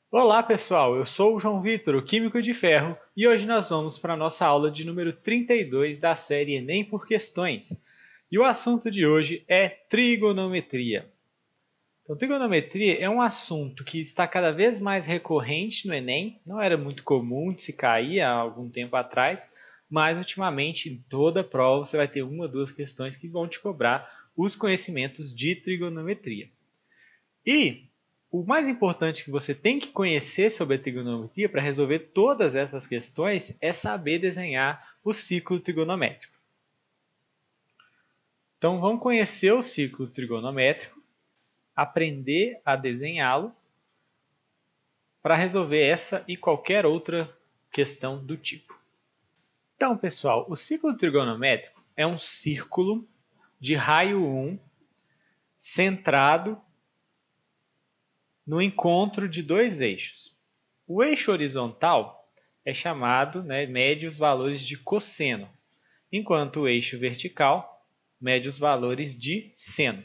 Olá pessoal, eu sou o João Vitor, o Químico de Ferro, e hoje nós vamos para a nossa aula de número 32 da série Enem por Questões. E o assunto de hoje é trigonometria. Então, trigonometria é um assunto que está cada vez mais recorrente no Enem, não era muito comum de se cair há algum tempo atrás, mas ultimamente em toda prova você vai ter uma ou duas questões que vão te cobrar os conhecimentos de trigonometria. E o mais importante que você tem que conhecer sobre a trigonometria para resolver todas essas questões é saber desenhar o ciclo trigonométrico. Então vamos conhecer o ciclo trigonométrico, aprender a desenhá-lo para resolver essa e qualquer outra questão do tipo. Então, pessoal, o ciclo trigonométrico é um círculo de raio 1 centrado no encontro de dois eixos. O eixo horizontal é chamado, mede os valores de cosseno, enquanto o eixo vertical mede os valores de seno.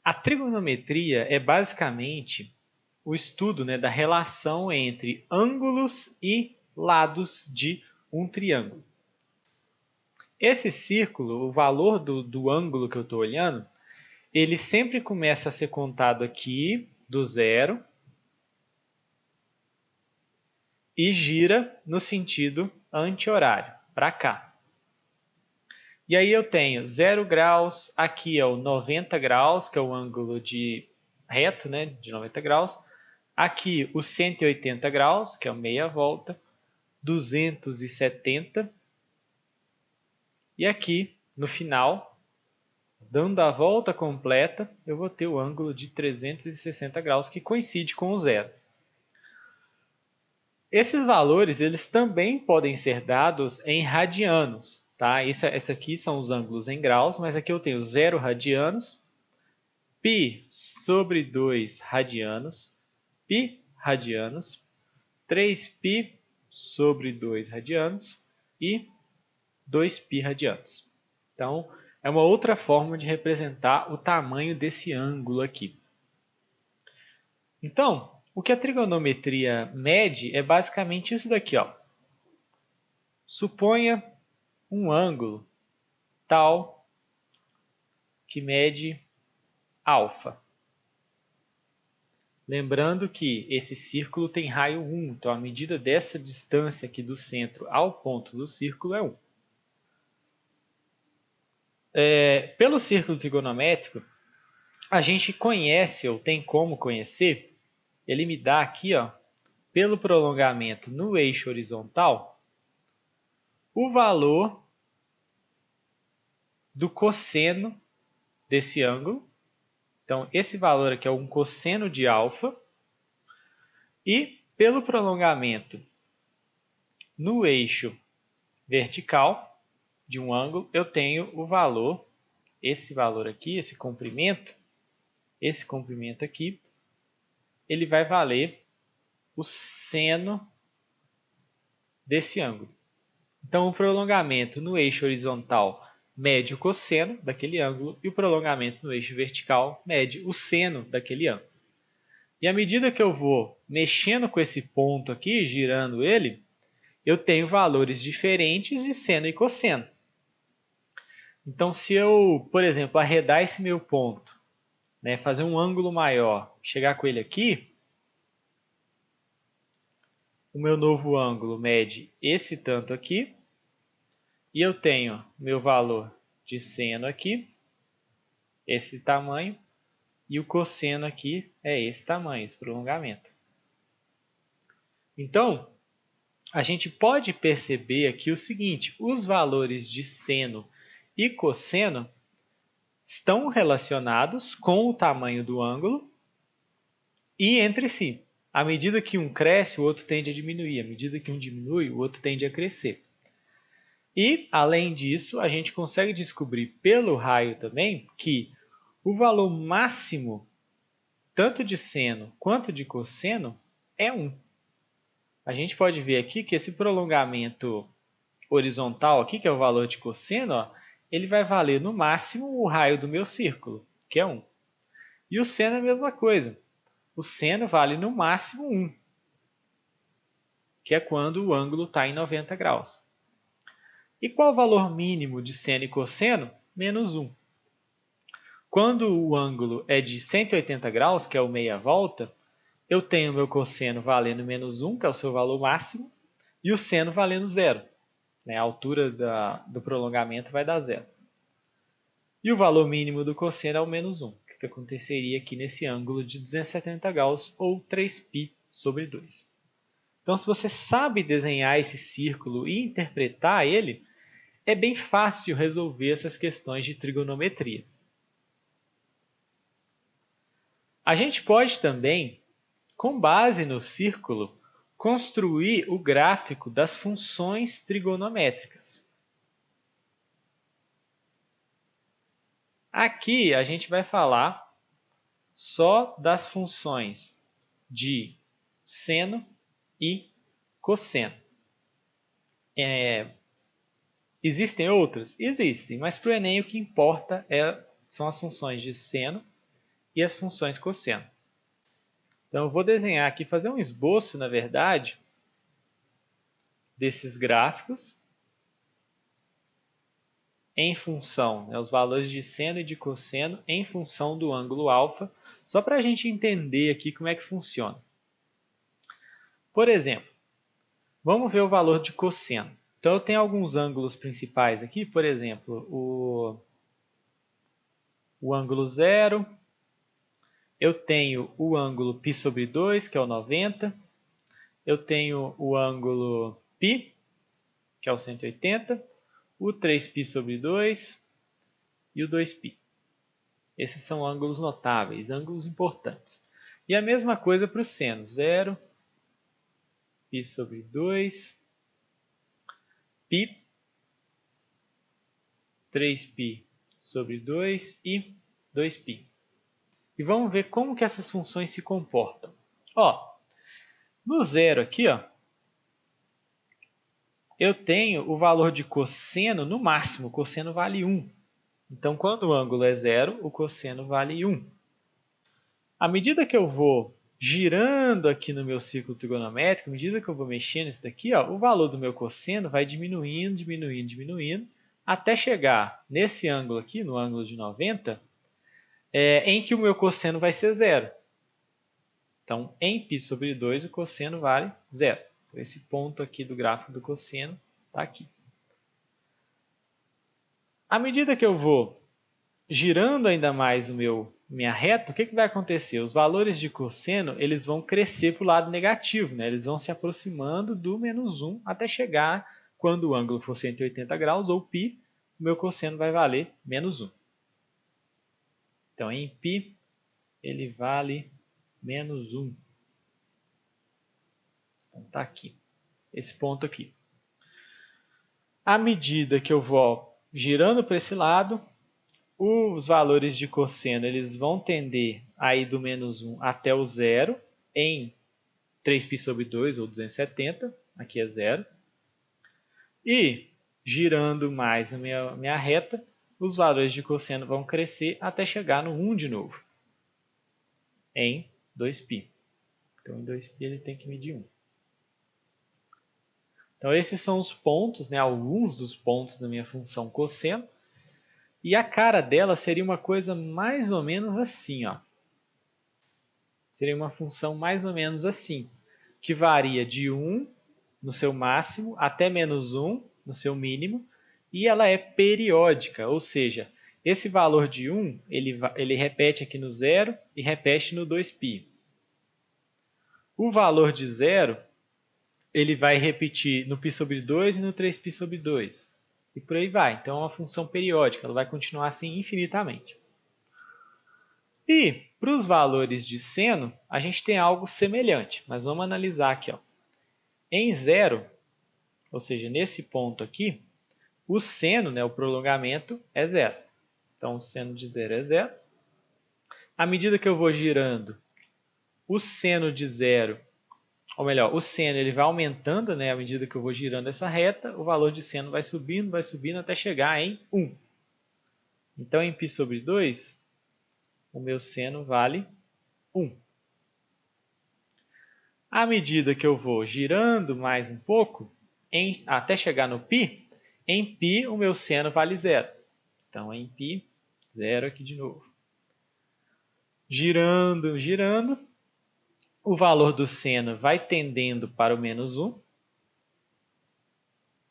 A trigonometria é basicamente o estudo da relação entre ângulos e lados de um triângulo. Esse círculo, o valor do ângulo que eu estou olhando, ele sempre começa a ser contado aqui do zero e gira no sentido anti-horário, para cá. E aí eu tenho 0 graus, aqui é o 90 graus, que é o ângulo de reto, de 90 graus. Aqui o 180 graus, que é o meia volta, 270. E aqui, no final, dando a volta completa, eu vou ter o ângulo de 360 graus, que coincide com o zero. Esses valores eles também podem ser dados em radianos. Tá? Isso aqui são os ângulos em graus, mas aqui eu tenho 0 radianos, π sobre 2 radianos, π radianos, 3π sobre 2 radianos e 2π radianos. Então, é uma outra forma de representar o tamanho desse ângulo aqui. Então, o que a trigonometria mede é basicamente isso daqui. Ó. Suponha um ângulo tal que mede alfa. Lembrando que esse círculo tem raio 1, então a medida dessa distância aqui do centro ao ponto do círculo é 1. Pelo círculo trigonométrico, a gente conhece, ou tem como conhecer, ele me dá aqui, ó, pelo prolongamento no eixo horizontal, o valor do cosseno desse ângulo. Então, esse valor aqui é um cosseno de alfa. E pelo prolongamento no eixo vertical de um ângulo, eu tenho o valor, esse valor aqui, esse comprimento aqui, ele vai valer o seno desse ângulo. Então, o prolongamento no eixo horizontal mede o cosseno daquele ângulo e o prolongamento no eixo vertical mede o seno daquele ângulo. E à medida que eu vou mexendo com esse ponto aqui, girando ele, eu tenho valores diferentes de seno e cosseno. Então, se eu, por exemplo, arredar esse meu ponto, fazer um ângulo maior, chegar com ele aqui, o meu novo ângulo mede esse tanto aqui, e eu tenho meu valor de seno aqui, esse tamanho, e o cosseno aqui é esse tamanho, esse prolongamento. Então, a gente pode perceber aqui o seguinte, os valores de seno e cosseno estão relacionados com o tamanho do ângulo e entre si. À medida que um cresce, o outro tende a diminuir. À medida que um diminui, o outro tende a crescer. E, além disso, a gente consegue descobrir pelo raio também que o valor máximo, tanto de seno quanto de cosseno, é 1. A gente pode ver aqui que esse prolongamento horizontal aqui, que é o valor de cosseno, ó, ele vai valer no máximo o raio do meu círculo, que é 1. E o seno é a mesma coisa. o seno vale no máximo 1, que é quando o ângulo está em 90 graus. E qual o valor mínimo de seno e cosseno? Menos 1. Quando o ângulo é de 180 graus, que é o meia volta, eu tenho meu cosseno valendo menos 1, que é o seu valor máximo, e o seno valendo 0. A altura do prolongamento vai dar 0. E o valor mínimo do cosseno é o menos 1, que aconteceria aqui nesse ângulo de 270 graus, ou 3π sobre 2. Então, se você sabe desenhar esse círculo e interpretar ele, é bem fácil resolver essas questões de trigonometria. A gente pode também, com base no círculo, construir o gráfico das funções trigonométricas. Aqui a gente vai falar só das funções de seno e cosseno. Existem outras? Existem, mas para o Enem o que importa são as funções de seno e as funções cosseno. Então eu vou desenhar aqui, fazer um esboço, na verdade, desses gráficos em função, os valores de seno e de cosseno em função do ângulo alfa, só para a gente entender aqui como é que funciona. Por exemplo, vamos ver o valor de cosseno. Então eu tenho alguns ângulos principais aqui, por exemplo, o ângulo 0, eu tenho o ângulo π sobre 2, que é o 90, eu tenho o ângulo π, que é o 180, o 3π sobre 2 e o 2π. Esses são ângulos notáveis, ângulos importantes. E a mesma coisa para o seno, 0, π sobre 2, π, 3π sobre 2 e 2π. E vamos ver como que essas funções se comportam. No 0 aqui, eu tenho o valor de cosseno no máximo, o cosseno vale 1. Então, quando o ângulo é 0, o cosseno vale 1. À medida que eu vou girando aqui no meu círculo trigonométrico, à medida que eu vou mexendo isso daqui, o valor do meu cosseno vai diminuindo, diminuindo, diminuindo, até chegar nesse ângulo aqui, no ângulo de 90, em que o meu cosseno vai ser 0. Então, em π sobre 2, o cosseno vale 0. Então, esse ponto aqui do gráfico do cosseno está aqui. À medida que eu vou girando ainda mais minha reta, o que vai acontecer? Os valores de cosseno eles vão crescer para o lado negativo, eles vão se aproximando do menos 1 até chegar, quando o ângulo for 180 graus, ou π, o meu cosseno vai valer menos 1. Então, em π, ele vale menos 1. Então, está aqui, esse ponto aqui. À medida que eu vou girando para esse lado, os valores de cosseno eles vão tender a ir do menos 1 até o 0 em 3π sobre 2, ou 270, aqui é 0. E, girando mais a minha reta, os valores de cosseno vão crescer até chegar no 1 de novo, em 2π. Então, em 2π ele tem que medir 1. Então, esses são os pontos, alguns dos pontos da minha função cosseno. E a cara dela seria uma coisa mais ou menos assim. Seria uma função mais ou menos assim, que varia de 1 no seu máximo até menos 1 no seu mínimo, e ela é periódica, ou seja, esse valor de 1 ele repete aqui no 0 e repete no 2π. O valor de 0 ele vai repetir no π sobre 2 e no 3π sobre 2. E por aí vai. Então, é uma função periódica, ela vai continuar assim infinitamente. E, para os valores de seno, a gente tem algo semelhante, mas vamos analisar aqui. Em 0, ou seja, nesse ponto aqui, o seno, o prolongamento, é 0. Então, o seno de 0 é 0. À medida que eu vou girando, o seno de 0, ou melhor, o seno ele vai aumentando, à medida que eu vou girando essa reta, o valor de seno vai subindo até chegar em 1. Então, em π sobre 2, o meu seno vale 1. À medida que eu vou girando mais um pouco, até chegar no π, em π o meu seno vale zero. Então, em π, zero aqui de novo. Girando, girando, o valor do seno vai tendendo para o menos 1.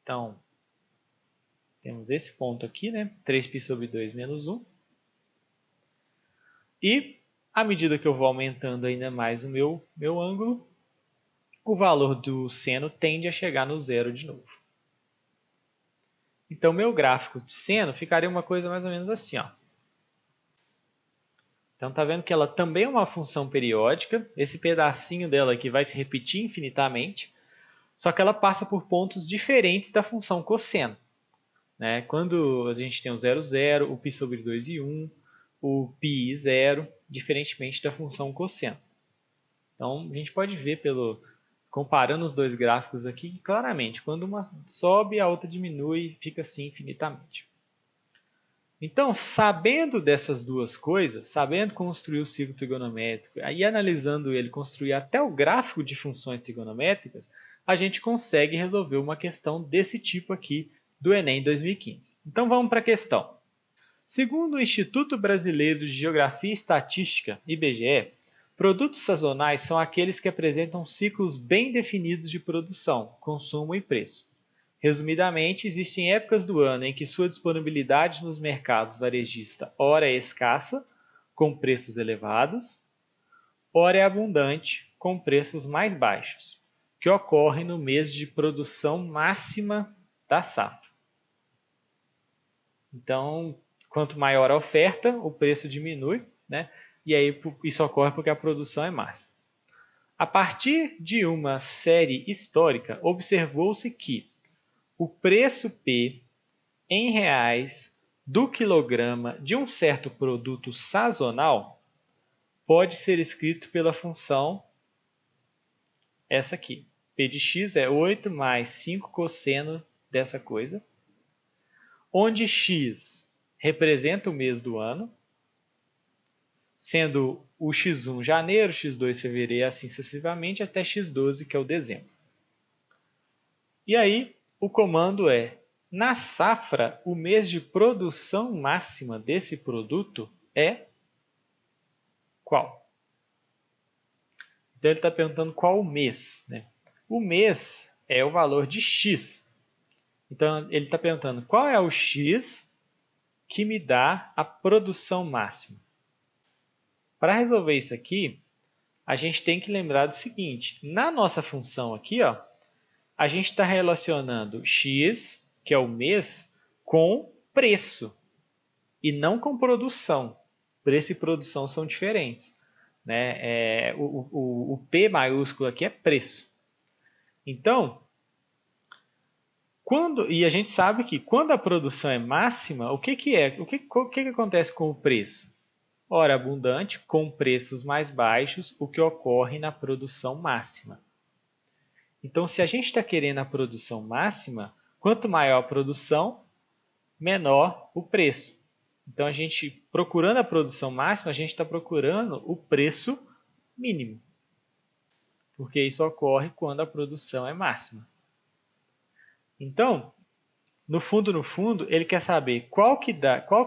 Então, temos esse ponto aqui, né? 3π sobre 2 menos 1. E, à medida que eu vou aumentando ainda mais o meu ângulo, o valor do seno tende a chegar no zero de novo. Então, meu gráfico de seno ficaria uma coisa mais ou menos assim, ó. Então, tá vendo que ela também é uma função periódica. Esse pedacinho dela aqui vai se repetir infinitamente, só que ela passa por pontos diferentes da função cosseno. Né? Quando a gente tem o 0, 0, o π sobre 2 e 1, o π 0, diferentemente da função cosseno. Então, a gente pode ver, comparando os dois gráficos aqui, que claramente, quando uma sobe, a outra diminui, fica assim infinitamente. Então, sabendo dessas duas coisas, sabendo construir o ciclo trigonométrico e analisando ele, construir até o gráfico de funções trigonométricas, a gente consegue resolver uma questão desse tipo aqui do Enem 2015. Então, vamos para a questão. Segundo o Instituto Brasileiro de Geografia e Estatística, IBGE, produtos sazonais são aqueles que apresentam ciclos bem definidos de produção, consumo e preço. Resumidamente, existem épocas do ano em que sua disponibilidade nos mercados varejistas ora é escassa, com preços elevados, ora é abundante, com preços mais baixos, que ocorre no mês de produção máxima da safra. Então, quanto maior a oferta, o preço diminui, né? E aí isso ocorre porque a produção é máxima. A partir de uma série histórica, observou-se que o preço P em reais do quilograma de um certo produto sazonal pode ser escrito pela função essa aqui. P de x é 8 mais 5 cosseno dessa coisa, onde x representa o mês do ano, sendo o x1 janeiro, x2 fevereiro, assim sucessivamente, até x12, que é o dezembro. E aí, o comando é: na safra, o mês de produção máxima desse produto é qual? Então, ele está perguntando qual o mês, né? O mês é o valor de x. Então, ele está perguntando qual é o x que me dá a produção máxima. Para resolver isso aqui, a gente tem que lembrar do seguinte: na nossa função aqui, ó, a gente está relacionando x, que é o mês, com preço e não com produção. Preço e produção são diferentes. Né? O P maiúsculo aqui é preço. Então, e a gente sabe que quando a produção é máxima, o que acontece com o preço? Ora, abundante, com preços mais baixos, o que ocorre na produção máxima. Então, se a gente está querendo a produção máxima, quanto maior a produção, menor o preço. Então, a gente, procurando a produção máxima, a gente está procurando o preço mínimo. Porque isso ocorre quando a produção é máxima. Então, no fundo, ele quer saber qual que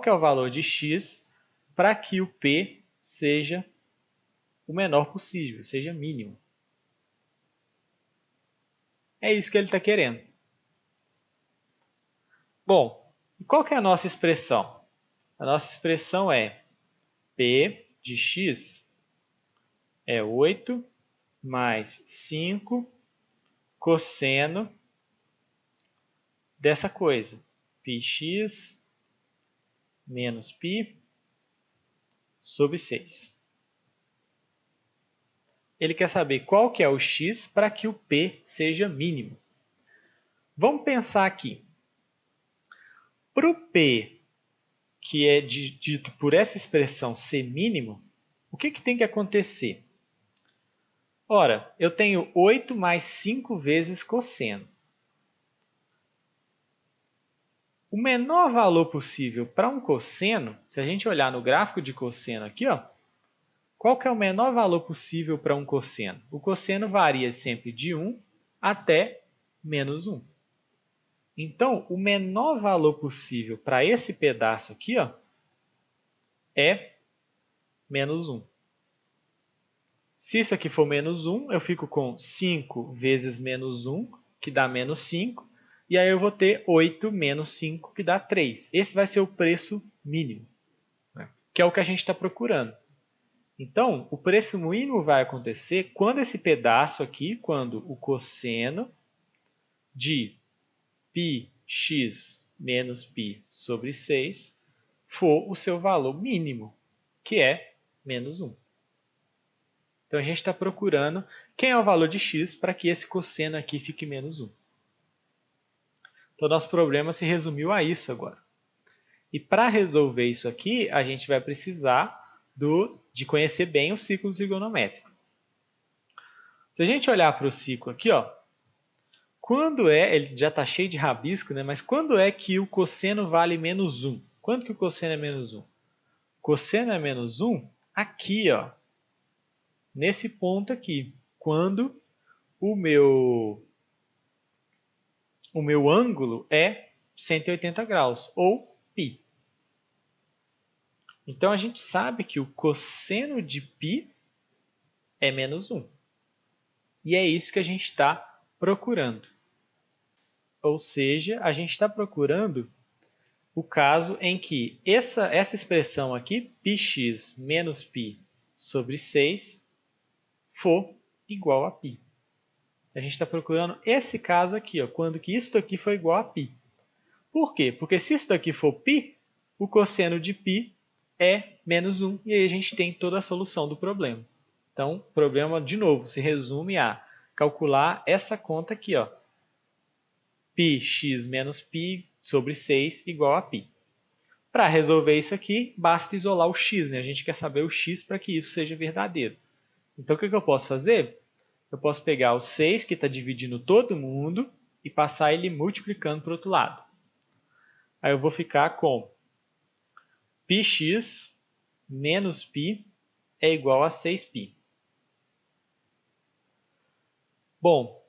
é o valor de x para que o P seja o menor possível, seja mínimo. É isso que ele está querendo. Bom, e qual que é a nossa expressão? A nossa expressão é P de x é 8 mais 5 cosseno dessa coisa. πx menos π sobre 6. Ele quer saber qual que é o x para que o P seja mínimo. Vamos pensar aqui. Para o P, que é dito por essa expressão ser mínimo, o que tem que acontecer? Ora, eu tenho 8 mais 5 vezes cosseno. O menor valor possível para um cosseno, se a gente olhar no gráfico de cosseno aqui, ó, Qual que é o menor valor possível para um cosseno? O cosseno varia sempre de 1 até menos 1. Então, o menor valor possível para esse pedaço aqui, ó, é menos 1. Se isso aqui for menos 1, eu fico com 5 vezes menos 1, que dá menos 5. E aí eu vou ter 8 menos 5, que dá 3. Esse vai ser o preço mínimo, né? Que é o que a gente está procurando. Então, o preço mínimo vai acontecer quando esse pedaço aqui, quando o cosseno de πx menos π sobre 6 for o seu valor mínimo, que é menos 1. Então, a gente está procurando quem é o valor de x para que esse cosseno aqui fique menos 1. Então, nosso problema se resumiu a isso agora. E para resolver isso aqui, a gente vai precisar de conhecer bem o ciclo trigonométrico. Se a gente olhar para o ciclo aqui, ó, quando ele já está cheio de rabisco, né? Mas quando é que o cosseno vale menos 1? Quando que o cosseno é menos 1? O cosseno é menos 1 aqui, ó, nesse ponto aqui, quando o meu ângulo é 180 graus, ou π. Então, a gente sabe que o cosseno de π é menos 1. E é isso que a gente está procurando. Ou seja, a gente está procurando o caso em que essa expressão aqui, πx menos π sobre 6, for igual a π. A gente está procurando esse caso aqui, ó, quando que isso daqui for igual a π. Por quê? Porque se isso daqui for π, o cosseno de π é menos 1, e aí a gente tem toda a solução do problema. Então, o problema, de novo, se resume a calcular essa conta aqui, ó, πx menos π sobre 6 igual a π. Para resolver isso aqui, basta isolar o x, né? A gente quer saber o x para que isso seja verdadeiro. Então, o que eu posso fazer? Eu posso pegar o 6, que está dividindo todo mundo, e passar ele multiplicando para o outro lado. Aí eu vou ficar com πx menos π é igual a 6π. Bom,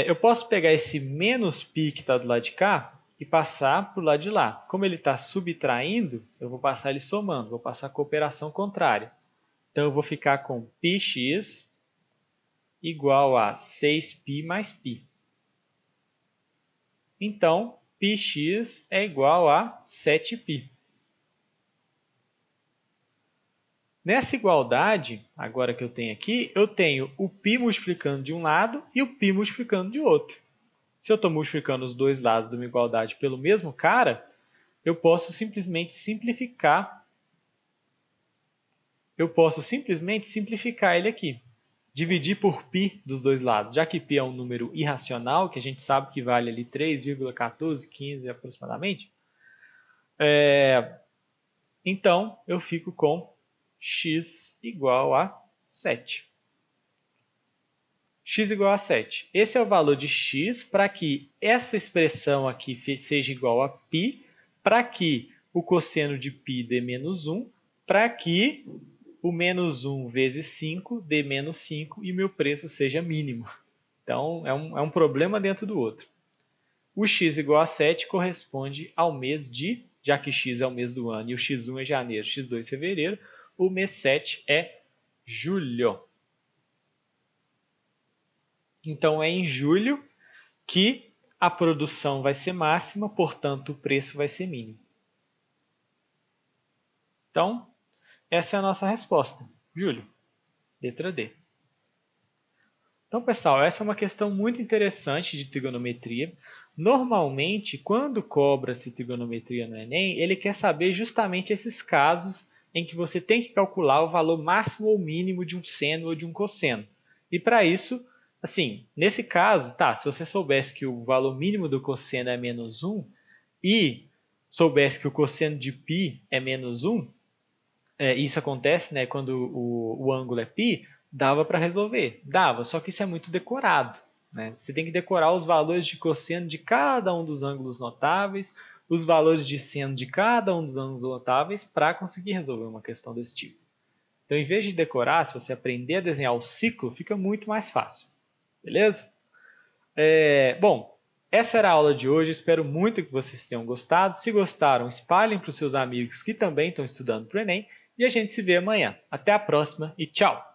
eu posso pegar esse menos π que está do lado de cá e passar para o lado de lá. Como ele está subtraindo, eu vou passar ele somando, vou passar com a operação contrária. Então, eu vou ficar com πx igual a 6π mais π. Então, πx é igual a 7π. Nessa igualdade, agora que eu tenho aqui, eu tenho o π multiplicando de um lado e o π multiplicando de outro. Se eu estou multiplicando os dois lados de uma igualdade pelo mesmo cara, eu posso simplesmente simplificar. Ele aqui. Dividir por π dos dois lados. Já que π é um número irracional, que a gente sabe que vale ali 3,1415 aproximadamente, então eu fico com x igual a 7. X igual a 7. Esse é o valor de x para que essa expressão aqui seja igual a π, para que o cosseno de π dê menos 1, para que o menos 1 vezes 5 dê menos 5 e o meu preço seja mínimo. Então, é um problema dentro do outro. O x igual a 7 corresponde ao mês de, já que x é o mês do ano e o x1 é janeiro, x2 é fevereiro, o mês 7 é julho. Então, é em julho que a produção vai ser máxima, portanto, o preço vai ser mínimo. Então, essa é a nossa resposta. Julho, letra D. Então, pessoal, essa é uma questão muito interessante de trigonometria. Normalmente, quando cobra-se trigonometria no Enem, ele quer saber justamente esses casos em que você tem que calcular o valor máximo ou mínimo de um seno ou de um cosseno. E para isso, assim, nesse caso, se você soubesse que o valor mínimo do cosseno é menos 1 e soubesse que o cosseno de π é menos 1, isso acontece, né, quando o ângulo é π, dava para resolver. Dava, só que isso é muito decorado, né? Você tem que decorar os valores de cosseno de cada um dos ângulos notáveis, os valores de seno de cada um dos ângulos notáveis para conseguir resolver uma questão desse tipo. Então, em vez de decorar, se você aprender a desenhar o ciclo, fica muito mais fácil. Beleza? Bom, essa era a aula de hoje. Espero muito que vocês tenham gostado. Se gostaram, espalhem para os seus amigos que também estão estudando para o Enem. E a gente se vê amanhã. Até a próxima e tchau!